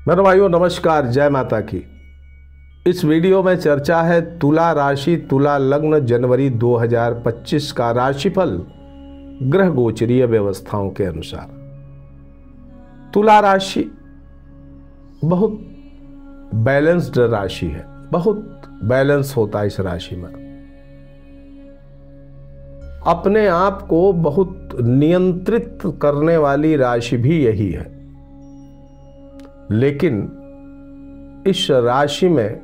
मेरे भाइयों नमस्कार, जय माता की। इस वीडियो में चर्चा है तुला राशि, तुला लग्न जनवरी 2025 का राशिफल ग्रह गोचरीय व्यवस्थाओं के अनुसार। तुला राशि बहुत बैलेंस्ड राशि है, बहुत बैलेंस होता है इस राशि में। अपने आप को बहुत नियंत्रित करने वाली राशि भी यही है। लेकिन इस राशि में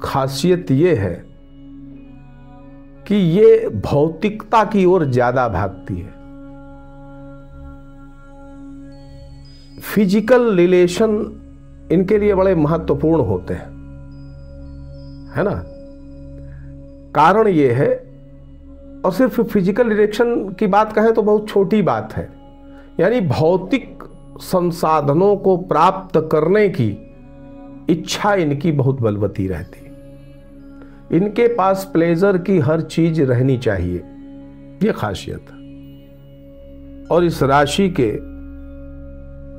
खासियत यह है कि ये भौतिकता की ओर ज्यादा भागती है। फिजिकल रिलेशन इनके लिए बड़े महत्वपूर्ण होते हैं, है ना। कारण ये है, और सिर्फ फिजिकल रिलेशन की बात कहें तो बहुत छोटी बात है, यानी भौतिक संसाधनों को प्राप्त करने की इच्छा इनकी बहुत बलवती रहती है। इनके पास प्लेजर की हर चीज रहनी चाहिए, यह खासियत है। और इस राशि के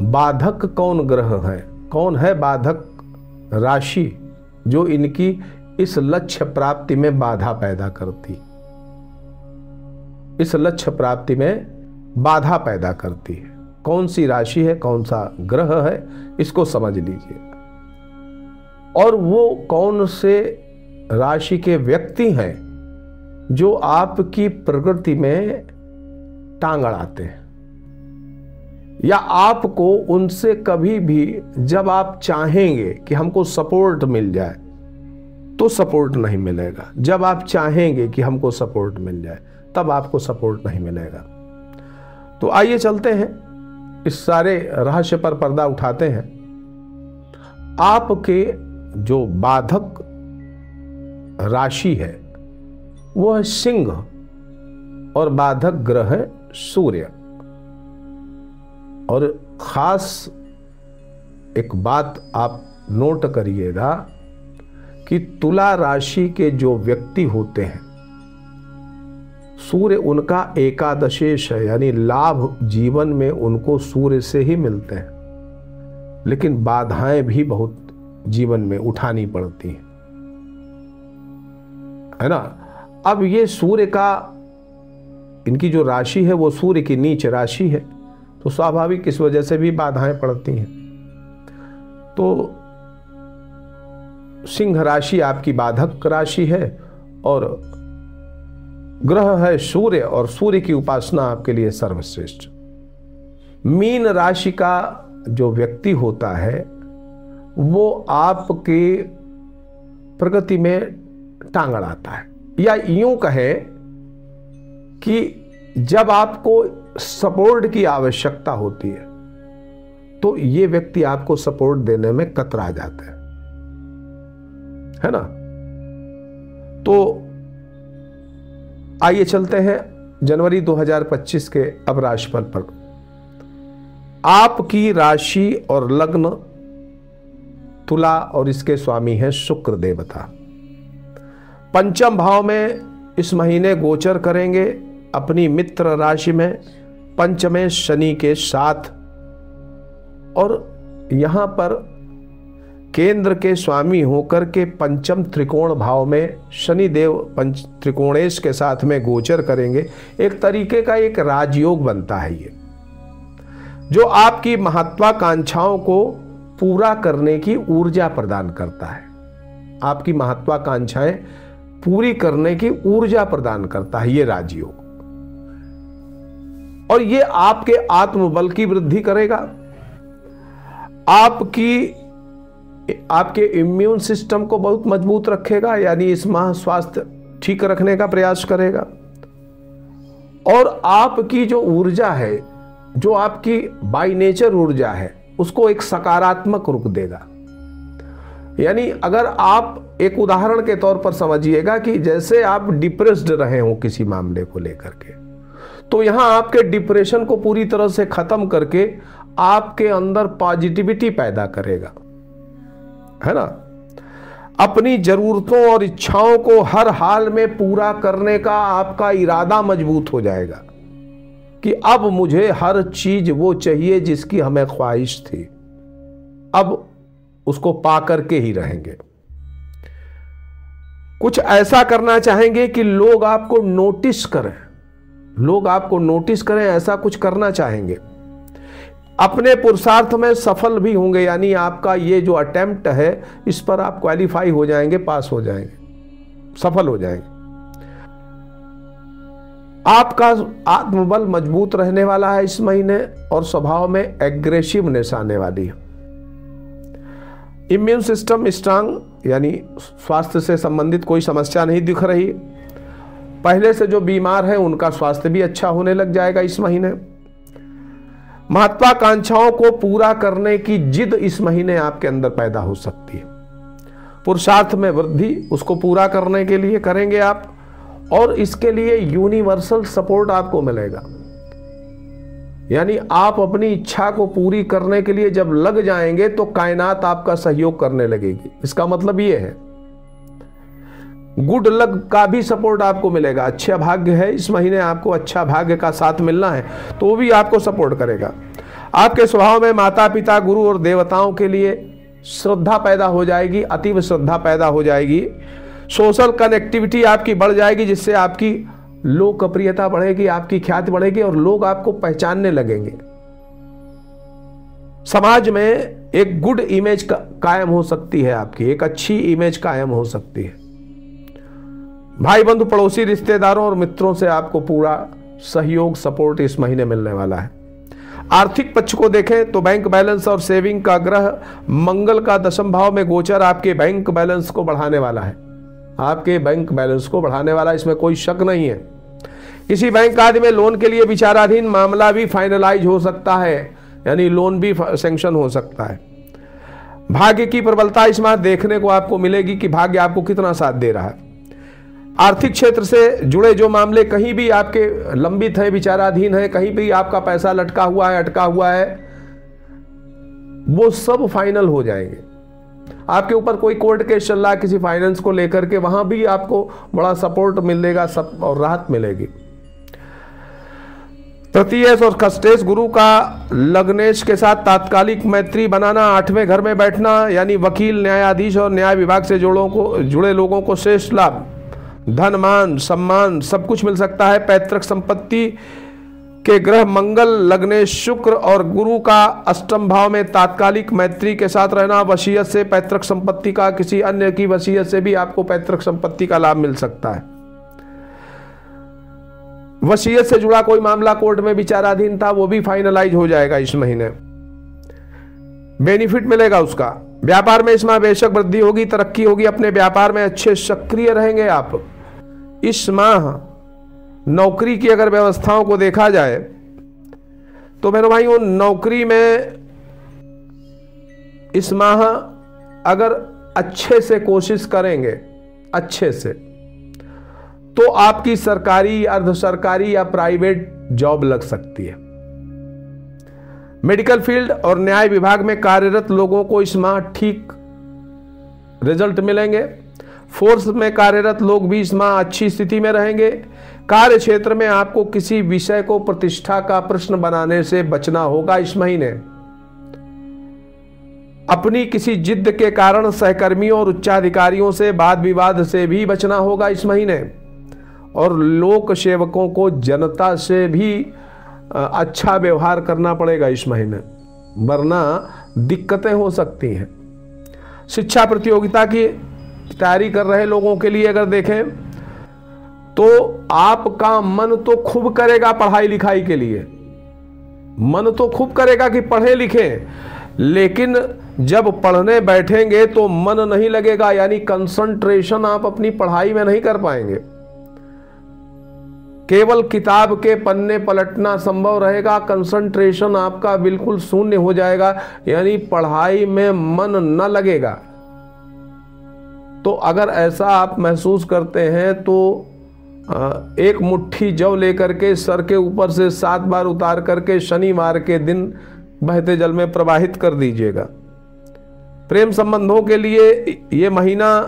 बाधक कौन ग्रह है, कौन है बाधक राशि जो इनकी इस लक्ष्य प्राप्ति में बाधा पैदा करती, इस लक्ष्य प्राप्ति में बाधा पैदा करती है। कौन सी राशि है, कौन सा ग्रह है, इसको समझ लीजिए। और वो कौन से राशि के व्यक्ति हैं जो आपकी प्रकृति में टांग अड़ाते हैं, या आपको उनसे कभी भी जब आप चाहेंगे कि हमको सपोर्ट मिल जाए तो सपोर्ट नहीं मिलेगा, जब आप चाहेंगे कि हमको सपोर्ट मिल जाए तब आपको सपोर्ट नहीं मिलेगा। तो आइए चलते हैं, इस सारे रहस्य पर पर्दा उठाते हैं। आपके जो बाधक राशि है वो है सिंह, और बाधक ग्रह है सूर्य। और खास एक बात आप नोट करिएगा कि तुला राशि के जो व्यक्ति होते हैं, सूर्य उनका एकादशेश है, यानी लाभ जीवन में उनको सूर्य से ही मिलते हैं। लेकिन बाधाएं भी बहुत जीवन में उठानी पड़ती हैं, है ना। अब ये सूर्य का, इनकी जो राशि है वो सूर्य की नीच राशि है, तो स्वाभाविक इस वजह से भी बाधाएं पड़ती हैं। तो सिंह राशि आपकी बाधक राशि है, और ग्रह है सूर्य, और सूर्य की उपासना आपके लिए सर्वश्रेष्ठ। मीन राशि का जो व्यक्ति होता है वो आपके प्रगति में टांग अड़ाता है, या यूं कहें कि जब आपको सपोर्ट की आवश्यकता होती है तो ये व्यक्ति आपको सपोर्ट देने में कतरा जाता है ना। तो आइए चलते हैं जनवरी 2025 के अब राशिफल पर। आपकी राशि और लग्न तुला, और इसके स्वामी हैं शुक्र देवता। पंचम भाव में इस महीने गोचर करेंगे अपनी मित्र राशि में, पंचमें शनि के साथ। और यहां पर केंद्र के स्वामी होकर के पंचम त्रिकोण भाव में शनि देव पंच त्रिकोणेश के साथ में गोचर करेंगे। एक तरीके का एक राजयोग बनता है ये, जो आपकी महत्वाकांक्षाओं को पूरा करने की ऊर्जा प्रदान करता है, आपकी महत्वाकांक्षाएं पूरी करने की ऊर्जा प्रदान करता है ये राजयोग। और ये आपके आत्मबल की वृद्धि करेगा, आपके इम्यून सिस्टम को बहुत मजबूत रखेगा, यानी इस माह स्वास्थ्य ठीक रखने का प्रयास करेगा। और आपकी जो ऊर्जा है, जो आपकी बाय नेचर ऊर्जा है, उसको एक सकारात्मक रूप देगा। यानी अगर आप एक उदाहरण के तौर पर समझिएगा कि जैसे आप डिप्रेस्ड रहे हो किसी मामले को लेकर के, तो यहां आपके डिप्रेशन को पूरी तरह से खत्म करके आपके अंदर पॉजिटिविटी पैदा करेगा, है ना। अपनी जरूरतों और इच्छाओं को हर हाल में पूरा करने का आपका इरादा मजबूत हो जाएगा कि अब मुझे हर चीज वो चाहिए जिसकी हमें ख्वाहिश थी, अब उसको पा करके ही रहेंगे। कुछ ऐसा करना चाहेंगे कि लोग आपको नोटिस करें, लोग आपको नोटिस करें, ऐसा कुछ करना चाहेंगे। अपने पुरुषार्थ में सफल भी होंगे, यानी आपका ये जो अटेम्प्ट है इस पर आप क्वालिफाई हो जाएंगे, पास हो जाएंगे, सफल हो जाएंगे। आपका आत्मबल मजबूत रहने वाला है इस महीने और स्वभाव में एग्रेसिवनेस आने वाली है। इम्यून सिस्टम स्ट्रांग, यानी स्वास्थ्य से संबंधित कोई समस्या नहीं दिख रही। पहले से जो बीमार हैं उनका स्वास्थ्य भी अच्छा होने लग जाएगा इस महीने। महत्वाकांक्षाओं को पूरा करने की जिद इस महीने आपके अंदर पैदा हो सकती है। पुरुषार्थ में वृद्धि उसको पूरा करने के लिए करेंगे आप, और इसके लिए यूनिवर्सल सपोर्ट आपको मिलेगा। यानी आप अपनी इच्छा को पूरी करने के लिए जब लग जाएंगे तो कायनात आपका सहयोग करने लगेगी। इसका मतलब ये है गुड लक का भी सपोर्ट आपको मिलेगा। अच्छा भाग्य है इस महीने, आपको अच्छा भाग्य का साथ मिलना है तो वो भी आपको सपोर्ट करेगा। आपके स्वभाव में माता पिता, गुरु और देवताओं के लिए श्रद्धा पैदा हो जाएगी, अतीव श्रद्धा पैदा हो जाएगी। सोशल कनेक्टिविटी आपकी बढ़ जाएगी, जिससे आपकी लोकप्रियता बढ़ेगी, आपकी ख्याति बढ़ेगी और लोग आपको पहचानने लगेंगे। समाज में एक गुड इमेज कायम हो सकती है, आपकी एक अच्छी इमेज कायम हो सकती है। भाई बंधु, पड़ोसी, रिश्तेदारों और मित्रों से आपको पूरा सहयोग, सपोर्ट इस महीने मिलने वाला है। आर्थिक पक्ष को देखें तो बैंक बैलेंस और सेविंग का ग्रह मंगल का दशम भाव में गोचर आपके बैंक बैलेंस को बढ़ाने वाला है, आपके बैंक बैलेंस को बढ़ाने वाला, इसमें कोई शक नहीं है। किसी बैंक आदि में लोन के लिए विचाराधीन मामला भी फाइनलाइज हो सकता है, यानी लोन भी सैंक्शन हो सकता है। भाग्य की प्रबलता इस माह देखने को आपको मिलेगी कि भाग्य आपको कितना साथ दे रहा है। आर्थिक क्षेत्र से जुड़े जो मामले कहीं भी आपके लंबित है, विचाराधीन है, कहीं भी आपका पैसा लटका हुआ है, अटका हुआ है, वो सब फाइनल हो जाएंगे। आपके ऊपर कोई कोर्ट केस चल रहा है किसी फाइनेंस को लेकर के, वहां भी आपको बड़ा सपोर्ट मिलेगा, सब और राहत मिलेगी। तृतीयेश और खष्टेश गुरु का लग्नेश के साथ तात्कालिक मैत्री बनाना, 8वें घर में बैठना, यानी वकील, न्यायाधीश और न्याय विभाग से जुड़े लोगों को श्रेष्ठ लाभ, धन, मान, सम्मान सब कुछ मिल सकता है। पैतृक संपत्ति के ग्रह मंगल, लग्नेश शुक्र और गुरु का अष्टम भाव में तात्कालिक मैत्री के साथ रहना, वसीयत से पैतृक संपत्ति का, किसी अन्य की वसीयत से भी आपको पैतृक संपत्ति का लाभ मिल सकता है। वसीयत से जुड़ा कोई मामला कोर्ट में विचाराधीन था, वो भी फाइनलाइज हो जाएगा इस महीने, बेनिफिट मिलेगा उसका। व्यापार में इस माह बेशक वृद्धि होगी, तरक्की होगी, अपने व्यापार में अच्छे सक्रिय रहेंगे आप इस माह। नौकरी की अगर व्यवस्थाओं को देखा जाए तो मेरे भाइयों, नौकरी में इस माह अगर अच्छे से कोशिश करेंगे, अच्छे से, तो आपकी सरकारी, अर्ध सरकारी या प्राइवेट जॉब लग सकती है। मेडिकल फील्ड और न्याय विभाग में कार्यरत लोगों को इस माह ठीक रिजल्ट मिलेंगे। फोर्स में कार्यरत लोग भी इस माह अच्छी स्थिति में रहेंगे। कार्य क्षेत्र में आपको किसी विषय को प्रतिष्ठा का प्रश्न बनाने से बचना होगा इस महीने। अपनी किसी जिद के कारण सहकर्मियों और उच्चाधिकारियों से वाद विवाद से भी बचना होगा इस महीने। और लोक सेवकों को जनता से भी अच्छा व्यवहार करना पड़ेगा इस महीने, वरना दिक्कतें हो सकती हैं। शिक्षा प्रतियोगिता की तैयारी कर रहे लोगों के लिए अगर देखें तो आपका मन तो खूब करेगा पढ़ाई लिखाई के लिए, मन तो खूब करेगा कि पढ़े लिखें, लेकिन जब पढ़ने बैठेंगे तो मन नहीं लगेगा, यानी कंसंट्रेशन आप अपनी पढ़ाई में नहीं कर पाएंगे। केवल किताब के पन्ने पलटना संभव रहेगा, कंसंट्रेशन आपका बिल्कुल शून्य हो जाएगा, यानी पढ़ाई में मन न लगेगा। तो अगर ऐसा आप महसूस करते हैं तो एक मुट्ठी जव लेकर के सर के ऊपर से 7 बार उतार करके शनिवार के दिन बहते जल में प्रवाहित कर दीजिएगा। प्रेम संबंधों के लिए ये महीना,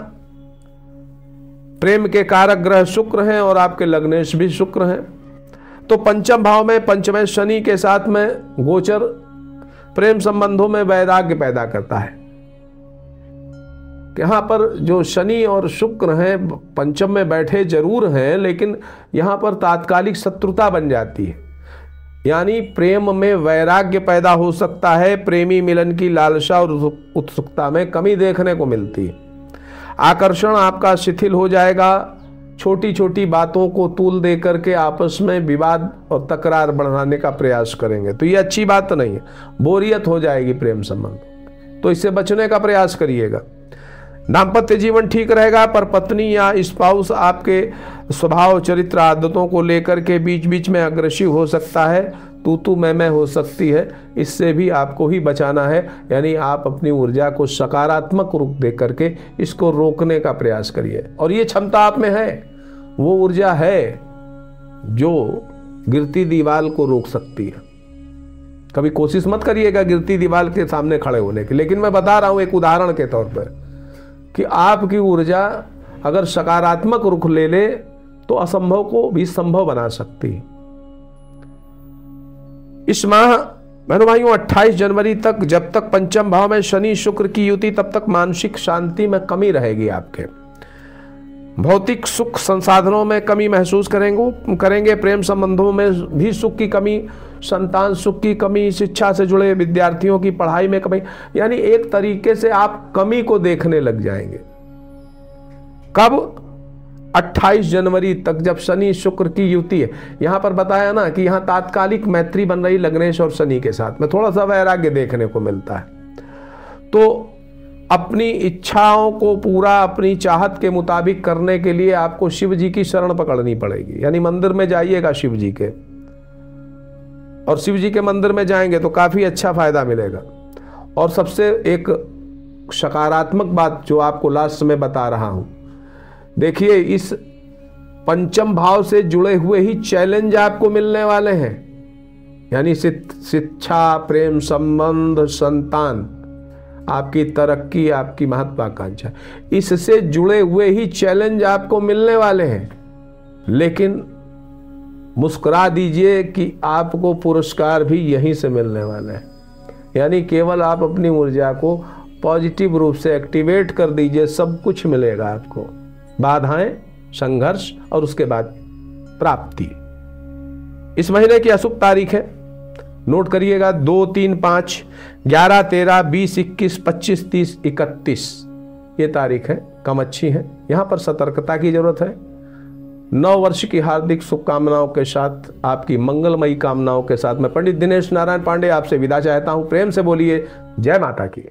प्रेम के कारक ग्रह शुक्र हैं और आपके लग्नेश भी शुक्र हैं। तो पंचम भाव में पंचमें शनि के साथ में गोचर प्रेम संबंधों में वैराग्य पैदा करता है। यहाँ पर जो शनि और शुक्र हैं पंचम में बैठे जरूर हैं, लेकिन यहाँ पर तात्कालिक शत्रुता बन जाती है, यानी प्रेम में वैराग्य पैदा हो सकता है, प्रेमी मिलन की लालसा और उत्सुकता में कमी देखने को मिलती है, आकर्षण आपका शिथिल हो जाएगा, छोटी छोटी बातों को तूल दे करके आपस में विवाद और तकरार बढ़ाने का प्रयास करेंगे, तो ये अच्छी बात नहीं है, बोरियत हो जाएगी प्रेम संबंध, तो इससे बचने का प्रयास करिएगा। दाम्पत्य जीवन ठीक रहेगा, पर पत्नी या स्पाउस आपके स्वभाव चरित्र आदतों को लेकर के बीच बीच में अग्रेसिव हो सकता है, तू मैं हो सकती है, इससे भी आपको ही बचाना है। यानी आप अपनी ऊर्जा को सकारात्मक रूप दे करके इसको रोकने का प्रयास करिए, और ये क्षमता आप में है, वो ऊर्जा है जो गिरती दीवार को रोक सकती है। कभी कोशिश मत करिएगा गिरती दीवार के सामने खड़े होने की, लेकिन मैं बता रहा हूं एक उदाहरण के तौर पर कि आपकी ऊर्जा अगर सकारात्मक रुख ले ले तो असंभव को भी संभव बना सकती है। इस माह बहनों भाइयों 28 जनवरी तक, जब तक पंचम भाव में शनि शुक्र की युति, तब तक मानसिक शांति में कमी रहेगी आपके, भौतिक सुख संसाधनों में कमी महसूस करेंगे, प्रेम संबंधों में भी सुख की कमी, संतान सुख की कमी, शिक्षा से जुड़े विद्यार्थियों की पढ़ाई में कमी, यानी एक तरीके से आप कमी को देखने लग जाएंगे। कब? 28 जनवरी तक, जब शनि शुक्र की युति है। यहां पर बताया ना कि यहां तात्कालिक मैत्री बन रही लग्नेश और शनि के साथ में, थोड़ा सा वैराग्य देखने को मिलता है। तो अपनी इच्छाओं को पूरा अपनी चाहत के मुताबिक करने के लिए आपको शिव जी की शरण पकड़नी पड़ेगी, यानी मंदिर में जाइएगा शिव जी के, और शिव जी के मंदिर में जाएंगे तो काफी अच्छा फायदा मिलेगा। और सबसे एक सकारात्मक बात जो आपको लास्ट में बता रहा हूं, देखिए इस पंचम भाव से जुड़े हुए ही चैलेंज आपको मिलने वाले हैं, यानी शिक्षा, प्रेम संबंध, संतान, आपकी तरक्की, आपकी महत्वाकांक्षा, इससे जुड़े हुए ही चैलेंज आपको मिलने वाले हैं। लेकिन मुस्कुरा दीजिए कि आपको पुरस्कार भी यहीं से मिलने वाले हैं, यानी केवल आप अपनी ऊर्जा को पॉजिटिव रूप से एक्टिवेट कर दीजिए, सब कुछ मिलेगा आपको, बाधाएं, संघर्ष और उसके बाद प्राप्ति। इस महीने की अशुभ तारीख है, नोट करिएगा, 2, 3, 5, 11, 13, 20, 21, 25, 30, 31 ये तारीख है, कम अच्छी है। यहां पर सतर्कता की जरूरत है। नव वर्ष की हार्दिक शुभकामनाओं के साथ, आपकी मंगलमयी कामनाओं के साथ मैं पंडित दिनेश नारायण पांडे आपसे विदा चाहता हूं। प्रेम से बोलिए जय माता की।